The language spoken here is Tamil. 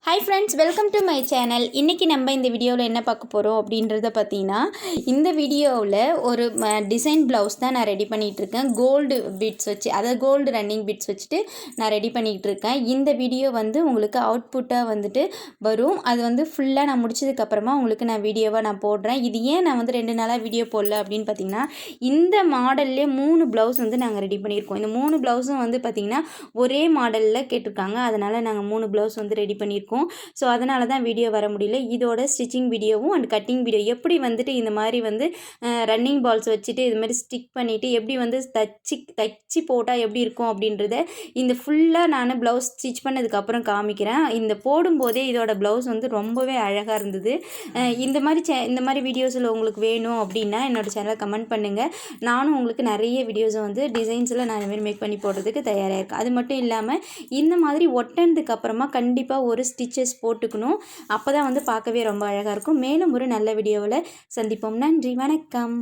Hi friends, welcome to my channel. இன்றைக்கி நம்ம இந்த வீடியோவில் என்ன பார்க்க போகிறோம் அப்படின்றத பார்த்தீங்கன்னா, இந்த வீடியோவில் ஒரு டிசைன் ப்ளவுஸ் தான் நான் ரெடி பண்ணிகிட்ருக்கேன். கோல்டு பிட்ஸ் வச்சு, அதாவது கோல்டு ரன்னிங் பிட்ஸ் வச்சுட்டு நான் ரெடி பண்ணிகிட்ருக்கேன். இந்த வீடியோ வந்து உங்களுக்கு அவுட்புட்டாக வந்துட்டு வரும். அது வந்து ஃபுல்லாக நான் முடிச்சதுக்கப்புறமா உங்களுக்கு நான் வீடியோவாக நான் போடுறேன். இது ஏன் நான் வந்து 2 நாளாக வீடியோ போடல அப்படின்னு பார்த்தீங்கன்னா, இந்த மாடல்லே 3 ப்ளவுஸ் வந்து நாங்கள் ரெடி பண்ணியிருக்கோம். இந்த 3 ப்ளவுஸும் வந்து பார்த்திங்கன்னா ஒரே மாடலில் கேட்டிருக்காங்க. அதனால் நாங்கள் 3 ப்ளவுஸ் வந்து ரெடி பண்ணியிருக்கோம். ஸோ அதனால தான் வீடியோ வர முடியல. இதோட ஸ்டிச்சிங் வீடியோவும் அண்ட் கட்டிங் வீடியோ எப்படி வந்துட்டு இந்த மாதிரி வந்து ரன்னிங் பால்ஸ் வச்சுட்டு இது மாதிரி ஸ்டிக் பண்ணிவிட்டு எப்படி வந்து தச்சு போட்டால் எப்படி இருக்கும் அப்படின்றத இந்த ஃபுல்லாக நான் ப்ளவுஸ் ஸ்டிச் பண்ணதுக்கப்புறம் காமிக்கிறேன். இந்த போடும்போதே இதோட ப்ளவுஸ் வந்து ரொம்பவே அழகாக இருந்தது. இந்த மாதிரி வீடியோஸில் உங்களுக்கு வேணும் அப்படின்னா என்னோடய சேனலை கமெண்ட் பண்ணுங்கள். நானும் உங்களுக்கு நிறைய வீடியோஸை வந்து டிசைன்ஸில் நான் இதுமாதிரி மேக் பண்ணி போடுறதுக்கு தயாராக இருக்கேன். அது மட்டும் இல்லாமல் இந்த மாதிரி ஒட்டினதுக்கு அப்புறமா கண்டிப்பாக ஒரு ஸ்டிச்சஸ் போட்டுக்கணும். அப்போ தான் வந்து பார்க்கவே ரொம்ப அழகாக இருக்கும். மேலும் ஒரு நல்ல வீடியோவில் சந்திப்போம். நன்றி, வணக்கம்.